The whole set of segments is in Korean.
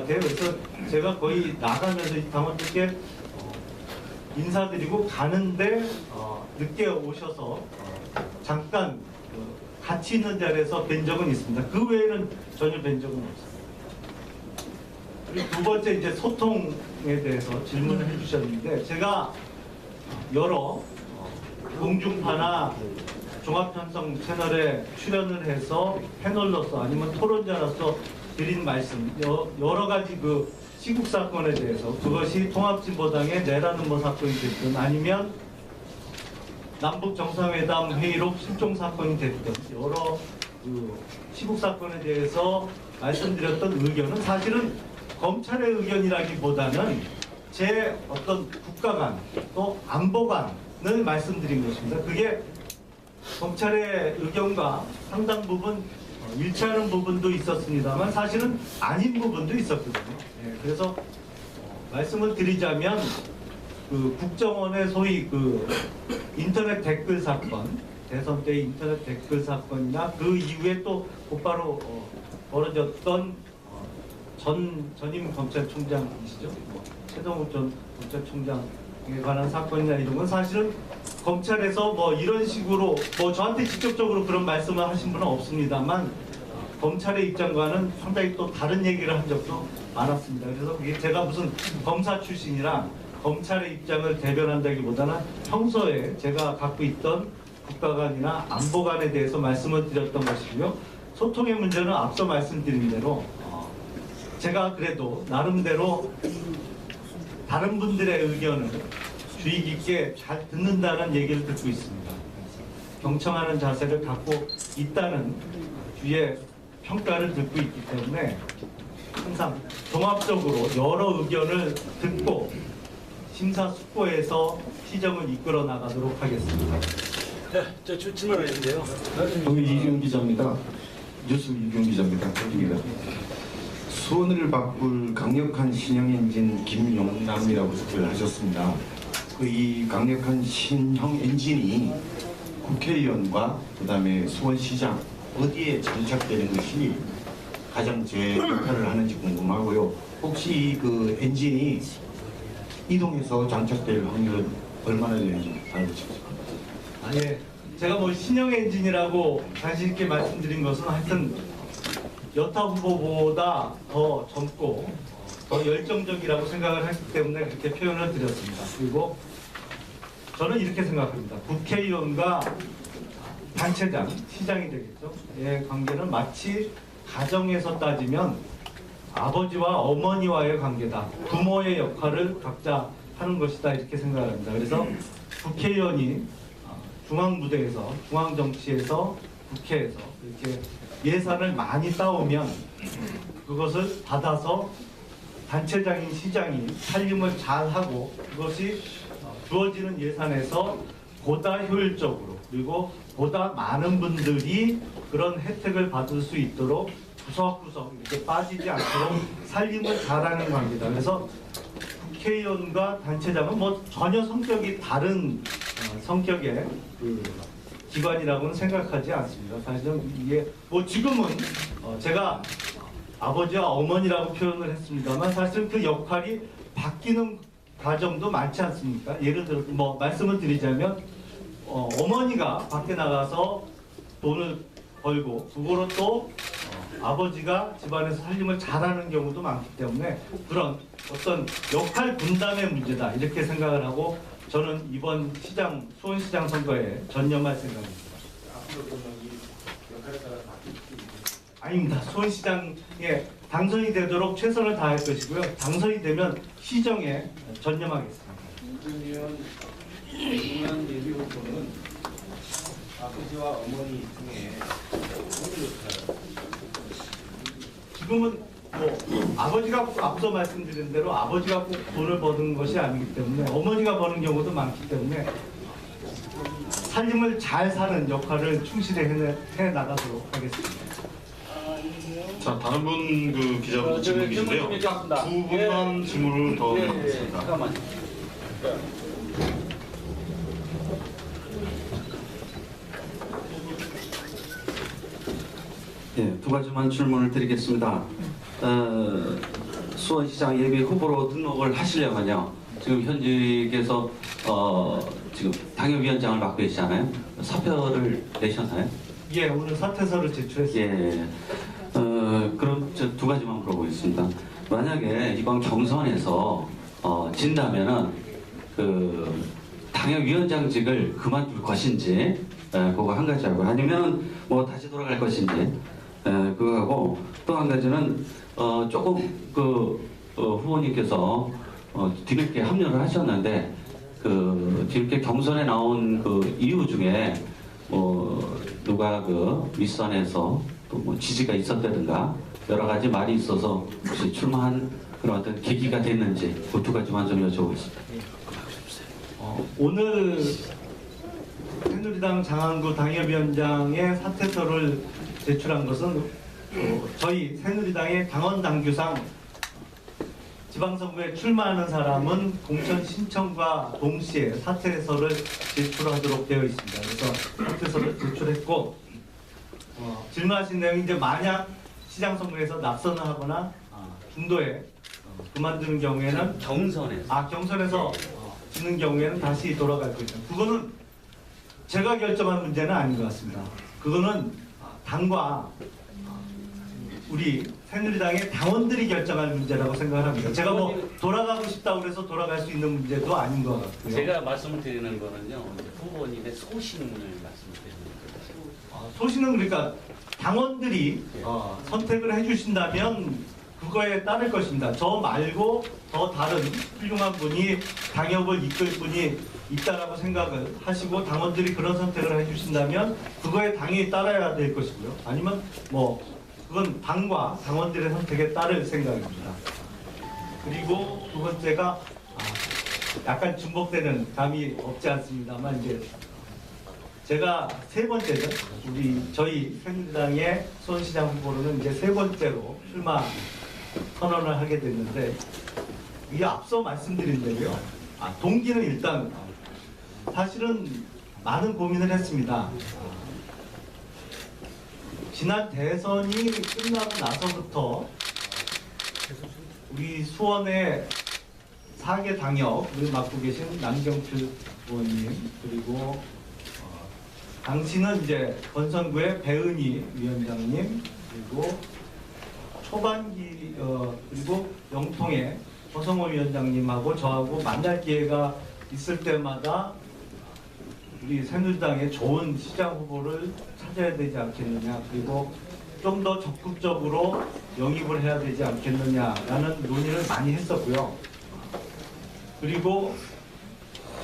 같아요. 그래서 제가 거의 나가면서 당원들께 인사드리고 가는데 늦게 오셔서 잠깐 같이 있는 자리에서 뵌 적은 있습니다. 그 외에는 전혀 뵌 적은 없습니다. 그리고 두 번째 이제 소통에 대해서 질문을 해주셨는데, 제가 여러 공중파나 종합편성 채널에 출연을 해서 패널로서 아니면 토론자로서 드린 말씀, 여러 가지 그 시국 사건에 대해서, 그것이 통합진보당의 내라는 사건이 됐든 아니면 남북 정상회담 회의록 실종 사건이 됐든 여러 그 시국 사건에 대해서 말씀드렸던 의견은 사실은 검찰의 의견이라기보다는 제 어떤 국가관 또 안보관을 말씀드린 것입니다. 그게 검찰의 의견과 상당 부분 일치하는 부분도 있었습니다만 사실은 아닌 부분도 있었거든요. 그래서 말씀을 드리자면 그 국정원의 소위 그 인터넷 댓글 사건, 대선 때 인터넷 댓글 사건이나 그 이후에 또 곧바로 벌어졌던 전임 검찰총장이시죠? 최동욱 전 검찰총장에 관한 사건이나 이런 건 사실은 검찰에서 뭐 이런 식으로 뭐 저한테 직접적으로 그런 말씀을 하신 분은 없습니다만 검찰의 입장과는 상당히 또 다른 얘기를 한 적도 많았습니다. 그래서 그게 제가 무슨 검사 출신이라 검찰의 입장을 대변한다기보다는 평소에 제가 갖고 있던 국가관이나 안보관에 대해서 말씀을 드렸던 것이고요. 소통의 문제는 앞서 말씀드린 대로 제가 그래도 나름대로 다른 분들의 의견을 주의 깊게 잘 듣는다는 얘기를 듣고 있습니다. 경청하는 자세를 갖고 있다는 주의 평가를 듣고 있기 때문에 항상 종합적으로 여러 의견을 듣고 심사숙고해서 시정을 이끌어 나가도록 하겠습니다. 네, 저 질문을 했는데요. 저기 이규영 기자입니다. 뉴스 이규영 기자입니다. 수원을 바꿀 강력한 신형 엔진 김용남이라고 소개를 하셨습니다. 이 강력한 신형 엔진이 국회의원과 그다음에 수원시장 어디에 장착되는 것이 가장 제 역할을 하는지 궁금하고요. 혹시 그 엔진이 이동해서 장착될 확률은 얼마나 되는지 알고 싶습니다. 예, 제가 뭐 신형 엔진이라고 자신 있게 말씀드린 것은 하여튼 여타 후보보다 더 젊고 더 열정적이라고 생각을 했기 때문에 그렇게 표현을 드렸습니다. 그리고 저는 이렇게 생각합니다. 국회의원과 단체장, 시장이 되겠죠. 의 관계는 마치 가정에서 따지면 아버지와 어머니와의 관계다. 부모의 역할을 각자 하는 것이다. 이렇게 생각합니다. 그래서 국회의원이 중앙무대에서, 중앙정치에서, 국회에서 이렇게 예산을 많이 따오면 그것을 받아서 단체장인 시장이 살림을 잘하고 그것이 주어지는 예산에서 보다 효율적으로 그리고 보다 많은 분들이 그런 혜택을 받을 수 있도록 구석구석 이렇게 빠지지 않도록 살림을 잘하는 관계다. 그래서 국회의원과 단체장은 뭐 전혀 성격이 다른 성격의 그 기관이라고는 생각하지 않습니다. 사실은 이게 뭐 지금은 제가 아버지와 어머니라고 표현을 했습니다만 사실 그 역할이 바뀌는 과정도 많지 않습니까? 예를 들어 뭐 말씀을 드리자면 어머니가 밖에 나가서 돈을 벌고 그거로 또 아버지가 집안에서 살림을 잘하는 경우도 많기 때문에 그런 어떤 역할 분담의 문제다 이렇게 생각을 하고 저는 이번 시장 수원시장 선거에 전념할 생각입니다. 앞으로 그러면 이 역할에 따라 바뀔지 아닙니다. 수원시장에 당선이 되도록 최선을 다할 것이고요. 당선이 되면 시정에 전념하겠습니다. 문재인 중요한 예비 후보는 아버지와 어머니 중에 어느 역할을 지금은 뭐 아버지가 앞서 말씀드린 대로 아버지가 꼭 돈을 버는 것이 아니기 때문에 어머니가 버는 경우도 많기 때문에 살림을 잘 사는 역할을 충실히 해 나가도록 하겠습니다. 자, 다른 분 그 기자분 질문 계신데요. 두 분만 질문을 더 하겠습니다. 잠깐만요. 두 가지만 질문을 드리겠습니다. 수원시장 예비 후보로 등록을 하시려면요. 지금 현직에서 지금 당협위원장을 맡고 계시잖아요. 사표를 내셨나요? 예, 오늘 사퇴서를 제출했습니다. 예. 그럼 저 두 가지만 물어보겠습니다. 만약에 이번 경선에서 진다면은 그 당협위원장직을 그만둘 것인지 그거 한 가지하고 아니면 뭐 다시 돌아갈 것인지 그거하고 또 한 가지는 조금 그 후보님께서 뒤늦게 합류를 하셨는데 그 뒤늦게 경선에 나온 그 이유 중에 누가 그 윗선에서 또 뭐 지지가 있었다든가 여러 가지 말이 있어서 혹시 출마한 그런 어떤 계기가 됐는지 그 두 가지만 좀 여쭤보겠습니다. 오늘 새누리당 장안구 당협위원장의 사퇴서를 제출한 것은 저희 새누리당의 당원 당규상 지방선거에 출마하는 사람은 공천 신청과 동시에 사퇴서를 제출하도록 되어 있습니다. 그래서 사퇴서를 제출했고 질문하신 내용이 이제 만약 시장선거에서 낙선을 하거나 중도에 그만두는 경우에는 경선에서 지는 경우에는 다시 돌아갈 거죠. 그거는 제가 결정한 문제는 아닌 것 같습니다. 그거는 당과 우리 새누리당의 당원들이 결정할 문제라고 생각을 합니다. 제가 뭐 돌아가고 싶다고 해서 돌아갈 수 있는 문제도 아닌 것 같고요. 제가 말씀을 드리는 거는요, 후보님의 소신을 말씀드리는 거예요. 소신은 그러니까 당원들이 선택을 해주신다면 그거에 따를 것입니다. 저 말고 더 다른 훌륭한 분이 당협을 이끌 분이 있다라고 생각을 하시고 당원들이 그런 선택을 해주신다면 그거에 당연히 따라야 될 것이고요. 아니면 뭐 그건 당과 당원들의 선택에 따를 생각입니다. 그리고 두 번째가 약간 중복되는 감이 없지 않습니다만 이제 제가 세 번째죠. 저희 새누리당의 수원시장 후보로는 이제 세 번째로 출마 선언을 하게 됐는데 이게 앞서 말씀드린 대로요. 동기는 일단 사실은 많은 고민을 했습니다. 지난 대선이 끝나고 나서부터 우리 수원의 4개 당협을 맡고 계신 남경필 의원님 그리고 당시는 이제 건선구의 배은희 위원장님 그리고 초반기 그리고 영통의 허성호 위원장님하고 저하고 만날 기회가 있을 때마다 우리 새누리당의 좋은 시장 후보를 찾아야 되지 않겠느냐 그리고 좀 더 적극적으로 영입을 해야 되지 않겠느냐라는 논의를 많이 했었고요. 그리고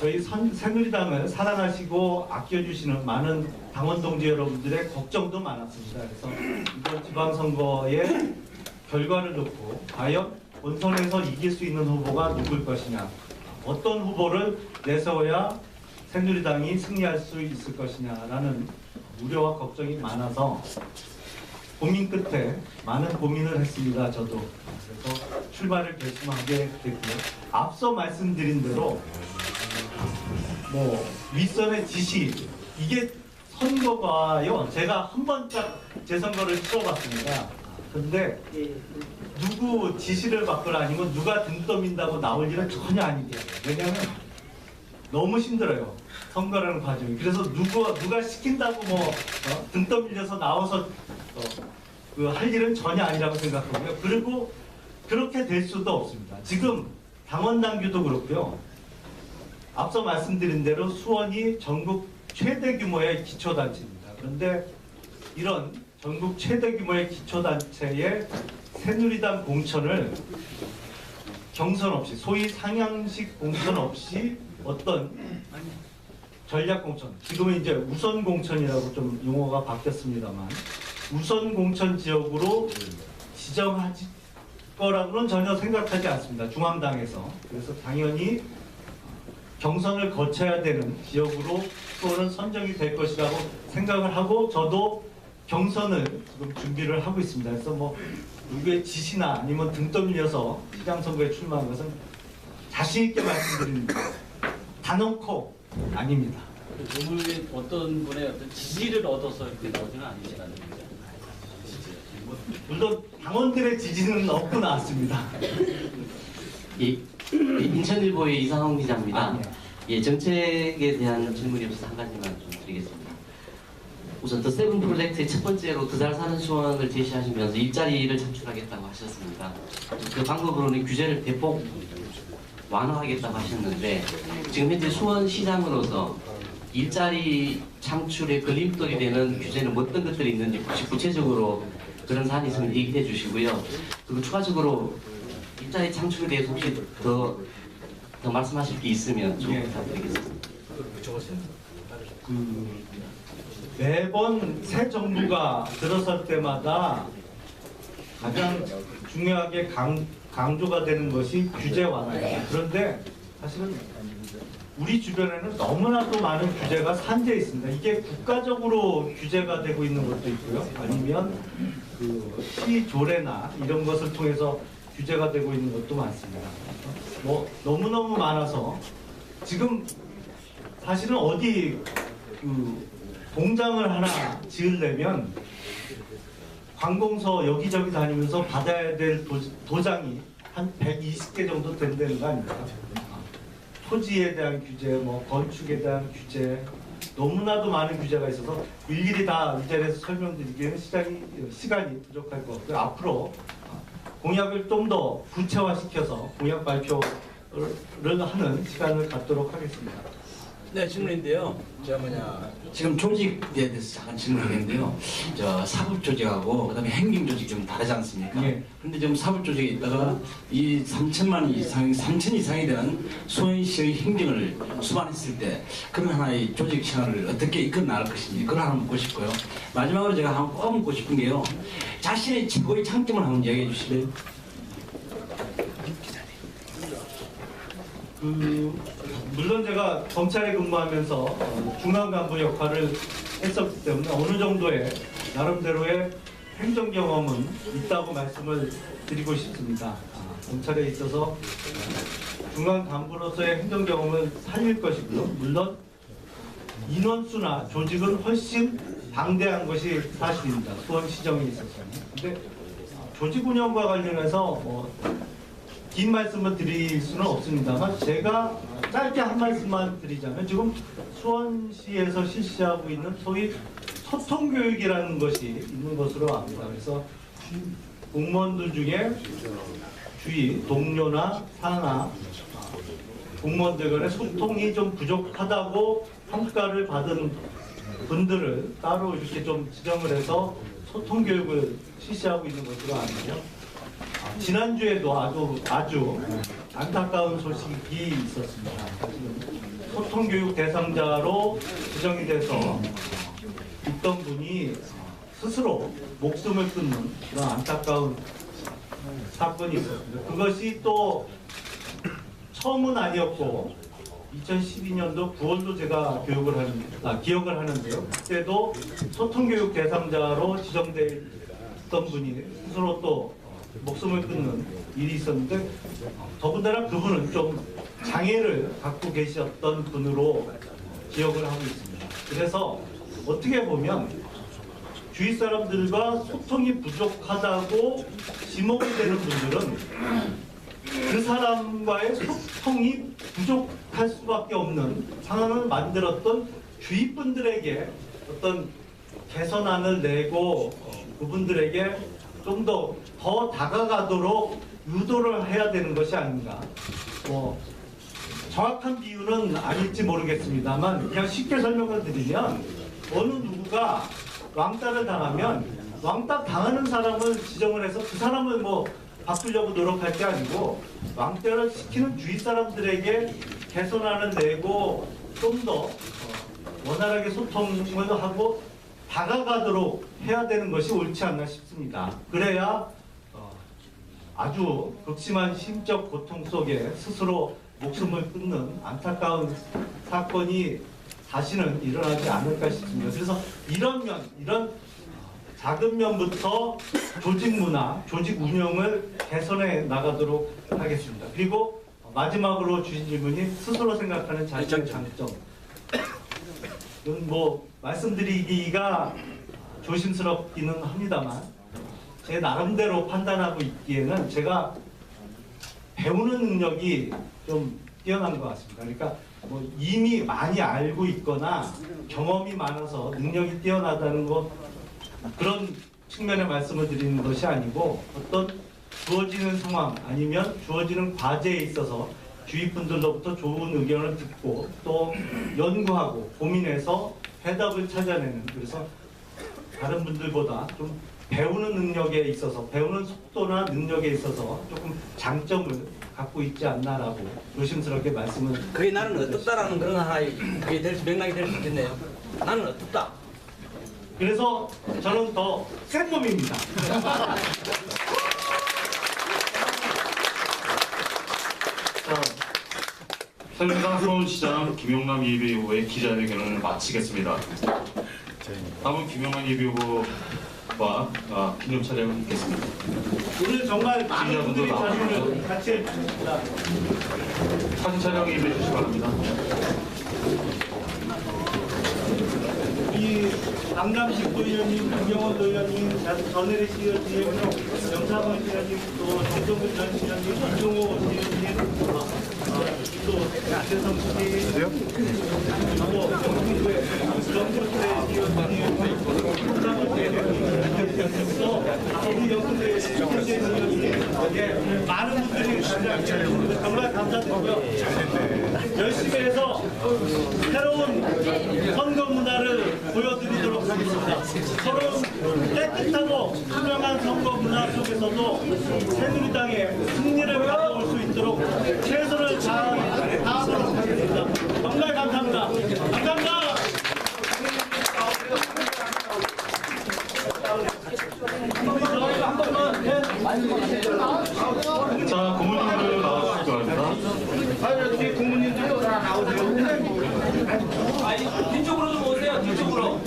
저희 새누리당을 사랑하시고 아껴주시는 많은 당원 동지 여러분들의 걱정도 많았습니다. 그래서 이번 지방선거의 결과를 놓고 과연 본선에서 이길 수 있는 후보가 누굴 것이냐 어떤 후보를 내세워야 새누리당이 승리할 수 있을 것이냐라는 우려와 걱정이 많아서 고민 끝에 많은 고민을 했습니다. 저도. 그래서 출마를 결심하게 됐고요. 앞서 말씀드린 대로 뭐 윗선의 지시 이게 선거가요. 제가 한 번 딱 제 선거를 치러봤습니다. 근데 누구 지시를 받거나 아니면 누가 등 떠민다고 나올 일은 전혀 아니게요. 왜냐하면 너무 힘들어요. 선거라는 과정이. 그래서 누가 시킨다고 뭐 등 떠밀려서 나와서 그 할 일은 전혀 아니라고 생각하고요. 그리고 그렇게 될 수도 없습니다. 지금 당원 당규도 그렇고요. 앞서 말씀드린 대로 수원이 전국 최대 규모의 기초단체입니다. 그런데 이런 전국 최대 규모의 기초단체의 새누리당 공천을 경선 없이 소위 상향식 공천 없이 어떤 전략 공천, 지금은 이제 우선 공천이라고 좀 용어가 바뀌었습니다만 우선 공천 지역으로 지정할 거라고는 전혀 생각하지 않습니다. 중앙당에서. 그래서 당연히 경선을 거쳐야 되는 지역으로 수원은 선정이 될 것이라고 생각을 하고 저도 경선을 지금 준비를 하고 있습니다. 그래서 뭐 누구의 지시나 아니면 등 떠밀려서 시장 선거에 출마한 것은 자신 있게 말씀드립니다. 단언코 아닙니다. 노무현 어떤 분의 어떤 지지를 얻어서 이렇게 나오지는 않으시라는 거죠. 물론 당원들의 지지는 얻고 나왔습니다. 예, 인천일보의 이상홍 기자입니다. 아, 예, 정책에 대한 질문이 없어서 한 가지만 좀 드리겠습니다. 우선 더 세븐 프로젝트의 첫 번째로 더 잘 사는 수원을 제시하시면서 일자리를 창출하겠다고 하셨습니다. 그 방법으로는 규제를 대폭 완화하겠다고 하셨는데 지금 현재 수원시장으로서 일자리 창출에 걸림돌이 되는 규제는 어떤 것들이 있는지 혹시 구체적으로 그런 사안이 있으면 얘기해 주시고요. 그리고 추가적으로 일자리 창출에 대해서 혹시 더 말씀하실 게 있으면 좀 예. 부탁드리겠습니다. 매번 새 정부가 들어설 때마다 가장 중요하게 강조가 되는 것이 규제 완화입니다. 그런데 사실은 우리 주변에는 너무나도 많은 규제가 산재해 있습니다. 이게 국가적으로 규제가 되고 있는 것도 있고요. 아니면 그 시조례나 이런 것을 통해서 규제가 되고 있는 것도 많습니다. 뭐 너무너무 많아서 지금 사실은 어디 그 공장을 하나 지으려면 관공서 여기저기 다니면서 받아야 될 도장이 한 120개 정도 된다는 거 아닙니까? 토지에 대한 규제, 뭐 건축에 대한 규제, 너무나도 많은 규제가 있어서 일일이 다 이 자리에서 설명드리기에는 시간이 부족할 것 같고요. 앞으로 공약을 좀 더 구체화시켜서 공약 발표를 하는 시간을 갖도록 하겠습니다. 네, 질문인데요. 지금 조직에 대해서 잠깐 질문하겠는데요. 사법 조직하고 그다음에 행정 조직 좀 다르지 않습니까? 예. 그런데 지금 사법 조직에 있다가 이 3천 이상이 되는 수원시의 행정을 수반했을 때 그런 하나의 조직 생활을 어떻게 이끌어 나갈 것인지 그걸 하나 묻고 싶고요. 마지막으로 제가 한번 꼭 묻고 싶은 게요. 자신의 최고의 장점을 한번 이야기해 주실래요? 물론 제가 검찰에 근무하면서 중앙 간부 역할을 했었기 때문에 어느 정도의 나름대로의 행정 경험은 있다고 말씀을 드리고 싶습니다. 검찰에 있어서 중앙 간부로서의 행정 경험을 살릴 것이고요. 물론 인원수나 조직은 훨씬 방대한 것이 사실입니다. 수원시정에 있어서는. 근데 조직 운영과 관련해서 긴 말씀을 드릴 수는 없습니다만 제가 짧게 한 말씀만 드리자면 지금 수원시에서 실시하고 있는 소위 소통교육이라는 것이 있는 것으로 압니다. 그래서 공무원들 중에 주위 동료나 상하 공무원들 간의 소통이 좀 부족하다고 평가를 받은 분들을 따로 이렇게 좀 지정을 해서 소통교육을 실시하고 있는 것으로 아는데요. 지난주에도 아주 안타까운 소식이 있었습니다. 소통교육 대상자로 지정이 돼서 있던 분이 스스로 목숨을 끊는 그런 안타까운 사건이 있었습니다. 그것이 또 처음은 아니었고 2012년도 9월도 제가 기억을 하는데요. 그때도 소통교육 대상자로 지정됐던 분이 스스로 또 목숨을 끊는 일이 있었는데 더군다나 그분은 좀 장애를 갖고 계셨던 분으로 기억을 하고 있습니다. 그래서 어떻게 보면 주위 사람들과 소통이 부족하다고 지목이 되는 분들은 그 사람과의 소통이 부족할 수밖에 없는 상황을 만들었던 주위 분들에게 어떤 개선안을 내고 그분들에게 좀 더 다가가도록 유도를 해야 되는 것이 아닌가. 정확한 비유는 아닐지 모르겠습니다만 그냥 쉽게 설명을 드리면 어느 누구가 왕따를 당하면 왕따 당하는 사람을 지정을 해서 그 사람을 바꾸려고 노력할 게 아니고 왕따를 시키는 주위 사람들에게 개선안을 내고 좀 더 원활하게 소통을 하고 다가가도록 해야 되는 것이 옳지 않나 싶습니다. 그래야 아주 극심한 심적 고통 속에 스스로 목숨을 끊는 안타까운 사건이 다시는 일어나지 않을까 싶습니다. 그래서 이런 작은 면부터 조직 문화, 조직 운영을 개선해 나가도록 하겠습니다. 그리고 마지막으로 주신 질문이 스스로 생각하는 자신의 장점. 이건 말씀드리기가 조심스럽기는 합니다만 제 나름대로 판단하고 있기에는 제가 배우는 능력이 좀 뛰어난 것 같습니다. 그러니까 뭐 이미 많이 알고 있거나 경험이 많아서 능력이 뛰어나다는 거 그런 측면의 말씀을 드리는 것이 아니고 어떤 주어지는 상황 아니면 주어지는 과제에 있어서 주위 분들로부터 좋은 의견을 듣고 또 연구하고 고민해서 해답을 찾아내는, 그래서 다른 분들보다 좀 배우는 능력에 있어서, 배우는 속도나 능력에 있어서 조금 장점을 갖고 있지 않나라고 조심스럽게 말씀을. 그게 나는 어떻다라는 그런 하나의 그게 맥락이 될 수 있겠네요. 나는 어떻다. 그래서 저는 더 센 놈입니다. 자, 새누리당 수원시장 김용남 예비후보의 기자회견을 마치겠습니다. 다음은 김용남 예비후보와 기념 촬영을 있겠습니다. 오늘 정말 많은 분들이 자리를 같이 해주셨습니다. 사진 촬영에 임해 주시기 바랍니다. 이 강남식 도의원님, 김경원 도의원님, 전혜리 씨 의원님, 영상원 의원님, 또 정동근 전 의원님, 이종호 의원님, 또 안대성 씨, 또 정부대 의원님, 홍상원 의원님, 또 우리 영국대 의원님, 많은 분들이 정말 감사드리고요. 열심히 해서 새로운 선거 문화를 보여드리도록 하겠습니다. 서로 깨끗하고 투명한 선거 문화 속에서도 새누리당의 승리를 가져올 수 있도록 최선을 다하도록 하겠습니다. 정말 감사합니다. 감사합니다. 자, 고문님들 나와주시기 바랍니다. 뒤쪽으로 좀 오세요. 뒤쪽으로.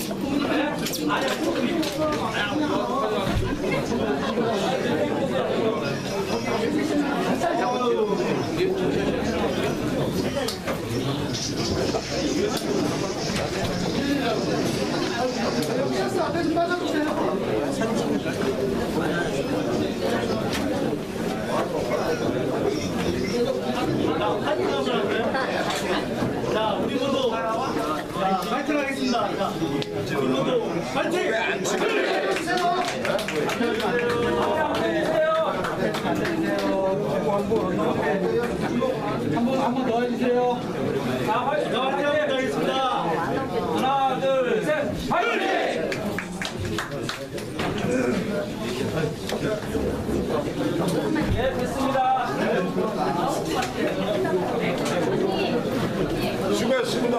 자, 우리 모두 파이팅 하겠습니다. 자, 우리 모두 파이팅! 한번 더 해주세요. 자, 화이팅! 자, 파이팅 한번 더 하겠습니다. 하나, 둘, 셋, 화이팅! 예, 됐습니다. 수고했습니다.